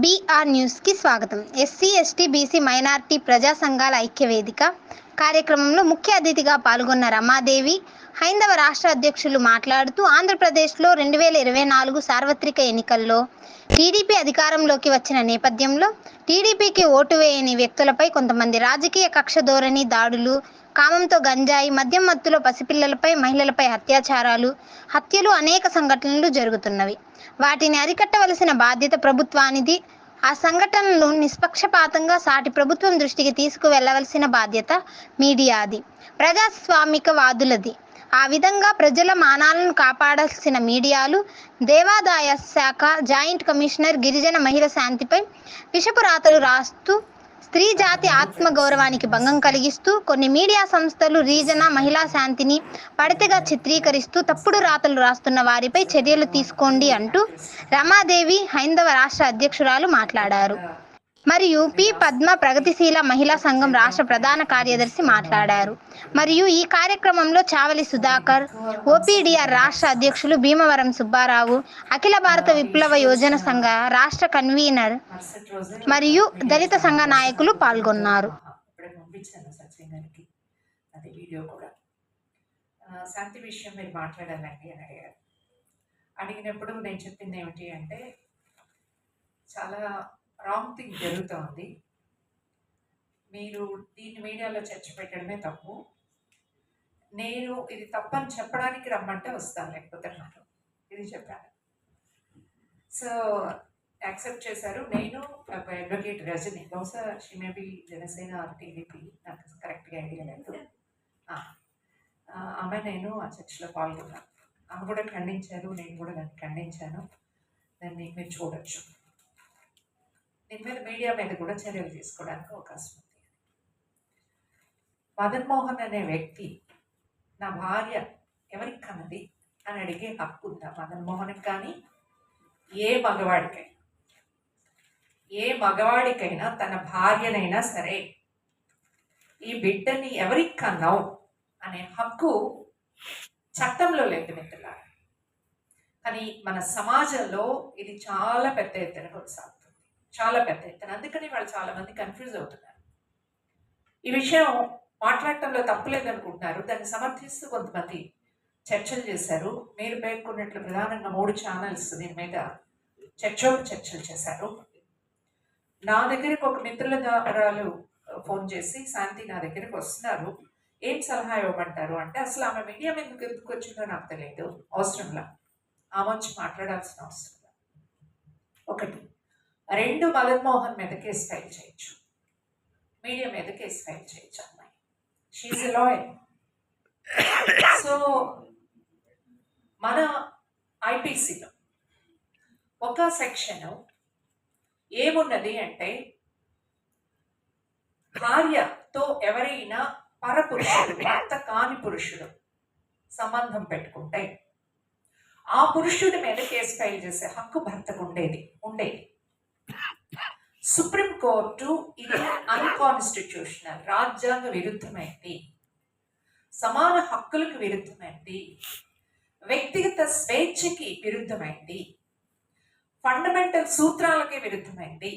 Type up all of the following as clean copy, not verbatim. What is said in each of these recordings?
BR న్యూస్కి స్వాగతం. SC, ST, BC, minority ప్రజా సంఘాల ఐక్యవేదిక కార్యక్రమంలో ముఖ్య అతిథిగా పాల్గొన్న రమాదేవి, హైందవ రాష్ట్ర అధ్యక్షులు మాట్లాడుతూ ఆంధ్రప్రదేశ్లో 2024 సార్వత్రిక ఎన్నికల్లో టీడీపీ అధికారంలోకి వచ్చిన నేపథ్యంలో టీడీపీకి ఓటు వేయని వ్యక్తులపై కొంతమంది రాజకీయ కక్ష ధోరణి దాడులు, కామంతో గంజాయి, మద్యం మత్తులో పసిపిల్లలపై, మహిళలపై అత్యాచారాలు, హత్యలు అనేక సంఘటనలు జరుగుతున్నవి. వాటిని అరికట్టవలసిన బాధ్యత ప్రభుత్వానిది. ఆ సంఘటనలు నిష్పక్షపాతంగా సాటి ప్రభుత్వం దృష్టికి తీసుకువెళ్లవలసిన బాధ్యత మీడియాది, ప్రజాస్వామికవాదులది. ఆ విధంగా ప్రజల మానాలను కాపాడాల్సిన మీడియాలు దేవాదాయ శాఖ జాయింట్ కమిషనర్ గిరిజన మహిళ శాంతిపై విషపు రాతలు రాస్తూ స్త్రీ జాతి ఆత్మగౌరవానికి భంగం కలిగిస్తూ కొన్ని మీడియా సంస్థలు రీజన మహిళా శాంతిని పడతగా చిత్రీకరిస్తూ తప్పుడు రాతలు రాస్తున్న వారిపై చర్యలు తీసుకోండి అంటూ రమాదేవి హైందవ రాష్ట్ర అధ్యక్షురాలు మాట్లాడారు. మరియు పి పద్మ ప్రగతిశీల మహిళా సంఘం రాష్ట్ర ప్రధాన కార్యదర్శి మాట్లాడారు. మరియు ఈ కార్యక్రమంలో చావలి సుధాకర్, ఓపీడీఆర్ రాష్ట్ర అధ్యక్షులు భీమవరం సుబ్బారావు, అఖిల భారత విప్లవ యోజన సంఘ రాష్ట్ర కన్వీనర్ మరియు దళిత సంఘ నాయకులు పాల్గొన్నారు. శాంతి విషయం మీరు మాట్లాడాలండి అని అడిగారు. అడిగినప్పుడు నేను చెప్పింది ఏమిటి అంటే, చాలా రాంగ్ థింగ్ జరుగుతోంది. మీరు దీన్ని మీడియాలో చర్చ పెట్టడమే తప్పు. నేను ఇది తప్పని చెప్పడానికి రమ్మంటే వస్తాను, లేకపోతే నాకు ఇది చెప్పాను. సో యాక్సెప్ట్ చేశారు. నేను అడ్వకేట్ రజని, బహుశా she maybe Janasena are TDP, నాకు కరెక్ట్గా ఐడియా లేదు. ఆమె నేను ఆ చర్చలో పాల్గొన్నాను. ఆమె కూడా ఖండించారు, నేను కూడా దాన్ని ఖండించాను. దాన్ని మీరు చూడొచ్చు. దీని మీద మీడియా మీద కూడా చర్యలు తీసుకోవడానికి అవకాశం ఉంది. మదన్ మోహన్ అనే వ్యక్తి నా భార్య ఎవరికి కన్నది అని అడిగే హక్కు ఉందా మదన్ మోహన్కి? కానీ ఏ మగవాడికైనా తన భార్యనైనా సరే ఈ బిడ్డని ఎవరికి కన్నావు అనే హక్కు చట్టంలో లేదు మిత్రులారా. కానీ మన సమాజంలో ఇది చాలా పెద్ద ఎత్తున కొనసాగుతుంది, చాలా పెద్ద ఎత్తున. అందుకని వాళ్ళు చాలా మంది కన్ఫ్యూజ్ అవుతున్నారు. ఈ విషయం మాట్లాడటంలో తప్పులేదు అనుకుంటున్నారు. దాన్ని సమర్థిస్తూ కొంతమంది చర్చలు చేశారు. మీరు పేర్కొన్నట్లు ప్రధానంగా 3 ఛానల్స్ దీని మీద చర్చలు చేశారు. నా దగ్గరికి ఒక మిత్రుల ద్వారాలు ఫోన్ చేసి, శాంతి నా దగ్గరికి వస్తున్నారు, ఏం సలహా ఇవ్వమంటారు అంటే, అసలు ఆమె మీడియా ఎందుకు వచ్చిందో నాకు తెలియదు, అవసరంలా ఆమె వచ్చి మాట్లాడాల్సిన అవసరం. 1, 2 మదన్ మోహన్ మీద కేసు ఫైల్ చేయొచ్చు, మీడియా మీద కేసు ఫైల్ చేయొచ్చు. అమ్మాయి షీఈ్ ఎ లాయర్. సో మన ఐపీసీలో ఒక సెక్షన్ ఏమున్నది అంటే, భార్యతో ఎవరైనా పరపురుషుడు, భర్త కాని పురుషుడు సంబంధం పెట్టుకుంటే ఆ పురుషుడి మీద కేసు ఫైల్ చేసే హక్కు భర్తకు ఉండేది. సుప్రీంకోర్టు ఇది అన్కాన్స్టిట్యూషనల్, రాజ్యాంగ విరుద్ధమైంది, సమాన హక్కులకు విరుద్ధమైంది, వ్యక్తిగత స్వేచ్ఛకి విరుద్ధమైంది, ఫండమెంటల్ సూత్రాలకి విరుద్ధమైంది.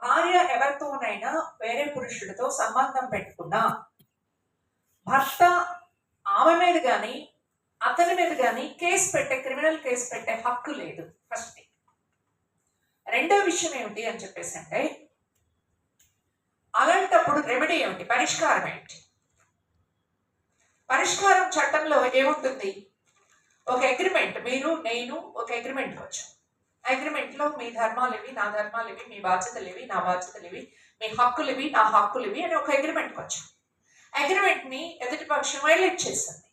భార్య ఎవరితోనైనా వేరే పురుషుడితో సంబంధం పెట్టుకున్నా భర్త ఆమె మీద కానీ అతని మీద కానీ క్రిమినల్ కేసు పెట్టే హక్కు లేదు. ఫస్ట్. రెండో విషయం ఏమిటి అని చెప్పేసి అంటే, అలాంటప్పుడు రెమెడీ ఏమిటి, పరిష్కారం ఏంటి? పరిష్కారం చట్టంలో ఏముంటుంది? ఒక అగ్రిమెంట్, నేను ఒక అగ్రిమెంట్కి వచ్చాను. అగ్రిమెంట్లో మీ ధర్మాలు ఇవి, నా ధర్మాలు ఇవి, మీ బాధ్యతలు ఇవి, నా బాధ్యతలు ఇవి, మీ హక్కులు ఇవి, నా హక్కులు ఇవి అని ఒక అగ్రిమెంట్కి వచ్చాను. అగ్రిమెంట్ని ఎదుటి పక్షం వైలేట్ చేసింది.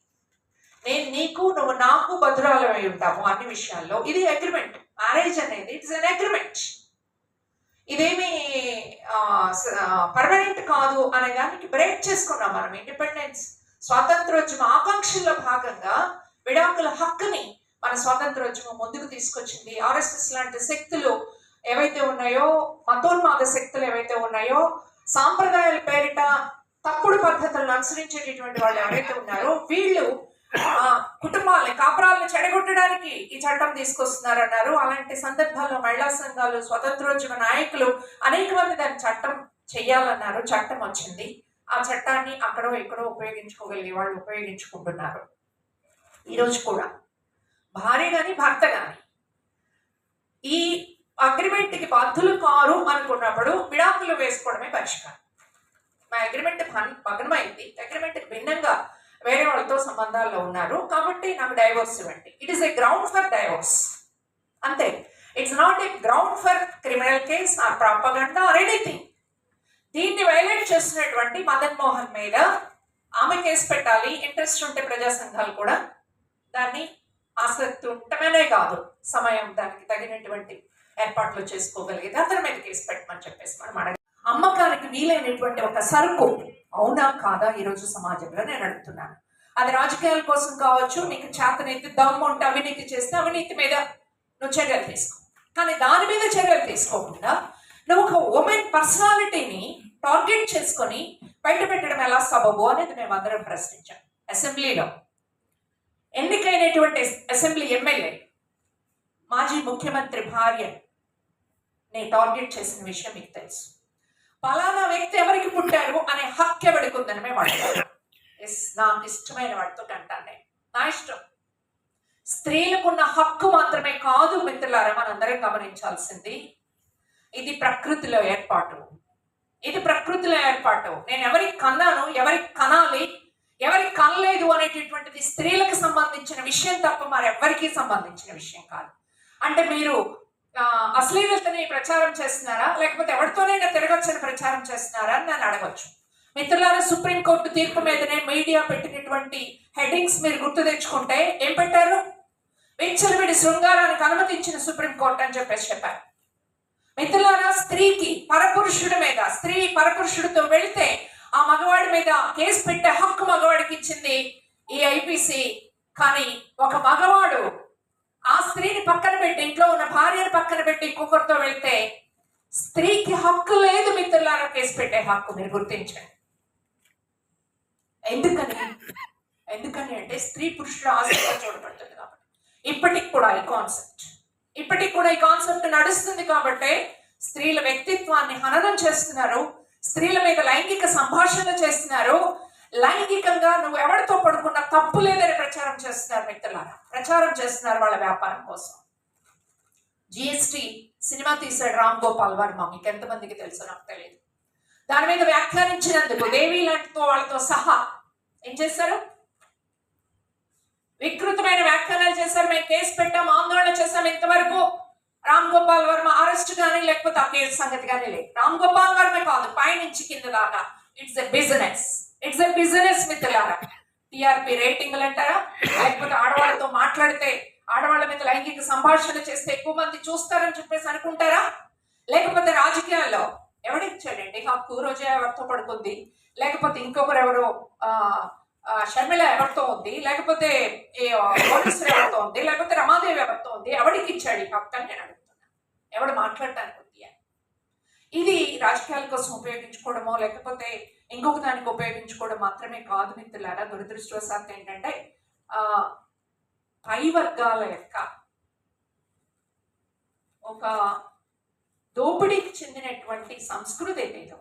నేను నీకు, నువ్వు నాకు భద్రాలమై ఉంటాము అన్ని విషయాల్లో. ఇది అగ్రిమెంట్. మ్యారేజ్ అనేది ఇట్స్ అన్ అగ్రిమెంట్. ఇదేమి పర్మనెంట్ కాదు అనే దానికి బ్రేక్ చేసుకున్నాం మనం. ఇండిపెండెన్స్ స్వాతంత్రోద్యమ ఆకాంక్షల్లో భాగంగా విడాకుల హక్కుని మన స్వాతంత్రోద్యమం ముందుకు తీసుకొచ్చింది. ఆర్ఎస్ఎస్ లాంటి శక్తులు ఏవైతే ఉన్నాయో, మతోన్మాద శక్తులు ఏవైతే ఉన్నాయో, సాంప్రదాయాల పేరిట తప్పుడు పద్ధతులను అనుసరించేటటువంటి వాళ్ళు ఎవరైతే ఉన్నారో, వీళ్ళు కుటుంబాలని కాపురాలను చెడగొట్టడానికి ఈ చట్టం తీసుకొస్తున్నారన్నారు. అలాంటి సందర్భాల్లో మహిళా సంఘాలు, స్వతంత్రోద్యమ నాయకులు అనేక మంది దాని చట్టం చెయ్యాలన్నారు. చట్టం వచ్చింది. ఆ చట్టాన్ని అక్కడో ఇక్కడో ఉపయోగించుకోగలిగే వాళ్ళు ఉపయోగించుకుంటున్నారు. ఈరోజు కూడా భార్య గాని భర్త గాని ఈ అగ్రిమెంట్కి బాధ్యులు కారు అనుకున్నప్పుడు విడాకులు వేసుకోవడమే పరిష్కారం. మా అగ్రిమెంట్ భగ్నమైంది, అగ్రిమెంట్కి భిన్నంగా వేరే వాళ్ళతో సంబంధాల్లో ఉన్నారు కాబట్టి నాకు డైవోర్స్ ఇవ్వండి. It is a ground for divorce, అంతే. It's not a ground for criminal case or propaganda or anything. దీన్ని వైలేట్ చేస్తున్నటువంటి మదన్ మోహన్ మీద ఆమె కేసు పెట్టాలి. ఇంట్రెస్ట్ ఉంటే ప్రజా సంఘాలు కూడా దాన్ని ఆసక్తి ఉండటమేనే కాదు, సమయం దానికి తగినటువంటి ఏర్పాట్లు చేసుకోగలిగేది అతని మీద కేసు పెట్టమని చెప్పేసి మనం అడగ. అమ్మకానికి వీలైనటువంటి ఒక సరుకు అవునా కాదా ఈరోజు సమాజంలో నేను అడుగుతున్నాను. అది రాజకీయాల కోసం కావచ్చు, నీకు చేతనైతే దమ్ము ఉంటే అవినీతి చేస్తే అవినీతి మీద నువ్వు చర్యలు తీసుకో, కానీ దాని మీద చర్యలు తీసుకోకుండా నువ్వు ఒక ఉమెన్ పర్సనాలిటీని టార్గెట్ చేసుకొని బయట పెట్టడం ఎలా సబబు అనేది మేము అందరం ప్రశ్నించాం. అసెంబ్లీలో ఎన్నికైనటువంటి అసెంబ్లీ ఎమ్మెల్యే మాజీ ముఖ్యమంత్రి భార్యని టార్గెట్ చేసిన విషయం మీకు తెలుసు. పలానా వ్యక్తి ఎవరికి పుట్టారు అనే హక్కు ఎవరికి ఉందని మేము అడిగారు. నాకు ఇష్టమైన వాడితో కంటాను నేను, నా ఇష్టం. స్త్రీలకున్న హక్కు మాత్రమే కాదు మిత్రులారా, మనందరం గమనించాల్సింది ఇది ప్రకృతిలో ఏర్పాటు. ఇది ప్రకృతిలో ఏర్పాటు. నేను ఎవరికి కన్నాను, ఎవరికి కనాలి, ఎవరికి కనలేదు అనేటటువంటిది స్త్రీలకు సంబంధించిన విషయం తప్ప మరెవ్వరికీ సంబంధించిన విషయం కాదు. అంటే మీరు అశ్లీలతని ప్రచారం చేస్తున్నారా, లేకపోతే ఎవరితోనైనా తిరగొచ్చని ప్రచారం చేస్తున్నారా అని నన్ను అడగచ్చు. మిత్రులారా, సుప్రీంకోర్టు తీర్పు మీదనే మీడియా పెట్టినటువంటి హెడ్డింగ్స్ మీరు గుర్తు తెచ్చుకుంటే ఏం పెట్టారు? విచ్చలవిడి శృంగారానికి అనుమతించిన సుప్రీంకోర్టు అని చెప్పేసి చెప్పారు. మిత్రులారా, స్త్రీకి పరపురుషుడి మీద, స్త్రీ పరపురుషుడితో వెళితే ఆ మగవాడి మీద కేసు పెట్టే హక్కు మగవాడికి ఇచ్చింది ఈ ఐపీసీ. కానీ ఒక మగవాడు ఆ స్త్రీని పక్కన పెట్టి, ఇంట్లో ఉన్న భార్యను పక్కన పెట్టి ఇంకొకరితో వెళ్తే స్త్రీకి హక్కు లేదు మిత్రులారా, కేసు పెట్టే హక్కు. మీరు గుర్తించండి. ఎందుకని అంటే స్త్రీ పురుషుడు ఆసక్తిగా చూడబడుతుంది కాబట్టి. ఇప్పటికి కూడా ఈ కాన్సెప్ట్ నడుస్తుంది కాబట్టి స్త్రీల వ్యక్తిత్వాన్ని హననం చేస్తున్నారు, స్త్రీల మీద లైంగిక సంభాషణలు చేస్తున్నారు, లైంగికంగా నువ్వు ఎవరితో పడుకున్నా తప్పు లేదని ప్రచారం చేస్తున్నారు మిత్రులారా, ప్రచారం చేస్తున్నారు వాళ్ళ వ్యాపారం కోసం. జిఎస్టి సినిమా తీశాడు రామ్ గోపాల్ వర్మ, మీకు ఎంతమందికి తెలుసు నాకు తెలియదు. దాని మీద వ్యాఖ్యానించినందుకు దేవి లాంటితో వాళ్ళతో సహా ఏం చేశారు? వికృతమైన వ్యాఖ్యానాలు చేశారు. మేము కేసు పెట్టాం, ఆందోళన చేశాం. ఇంతవరకు రామ్ గోపాల్ వర్మ అరెస్ట్ కానీ లేకపోతే ఆ కేసు సంగతి కానీ లేదు. రామ్ గోపాల్ వర్మ కాదు, పైనుంచి కింద దాకా ఇట్స్ ఎ బిజినెస్ మిత్రులారా. టిఆర్పి రేటింగ్లు అంటారా, లేకపోతే ఆడవాళ్ళతో మాట్లాడితే, ఆడవాళ్ళ మీద లైంగిక సంభాషణ చేస్తే ఎక్కువ మంది చూస్తారని చెప్పేసి అనుకుంటారా? లేకపోతే రాజకీయాల్లో ఎవడిచ్చాడండి హక్కు? రోజా ఎవరితో పడుకుంది, లేకపోతే ఇంకొకరు ఎవరో షర్మిల ఎవరితో ఉంది, లేకపోతే పోలీసులు ఎవరితో ఉంది, లేకపోతే రమాదేవి ఎవరితో ఉంది, ఎవరికి ఇచ్చాడు ఈ హక్కు అని నేను అడుగుతున్నా. ఎవడు మాట్లాడటానికి ఉంది? ఇది రాజకీయాల కోసం ఉపయోగించుకోవడమో లేకపోతే ఇంకొక దానికి ఉపయోగించుకోవడం మాత్రమే కాదు మిత్రులారా. దురదృష్టవశాత్తు ఏంటంటే పై వర్గాల యొక్క ఒక దోపిడీకి చెందినటువంటి సంస్కృతి ఏదైతే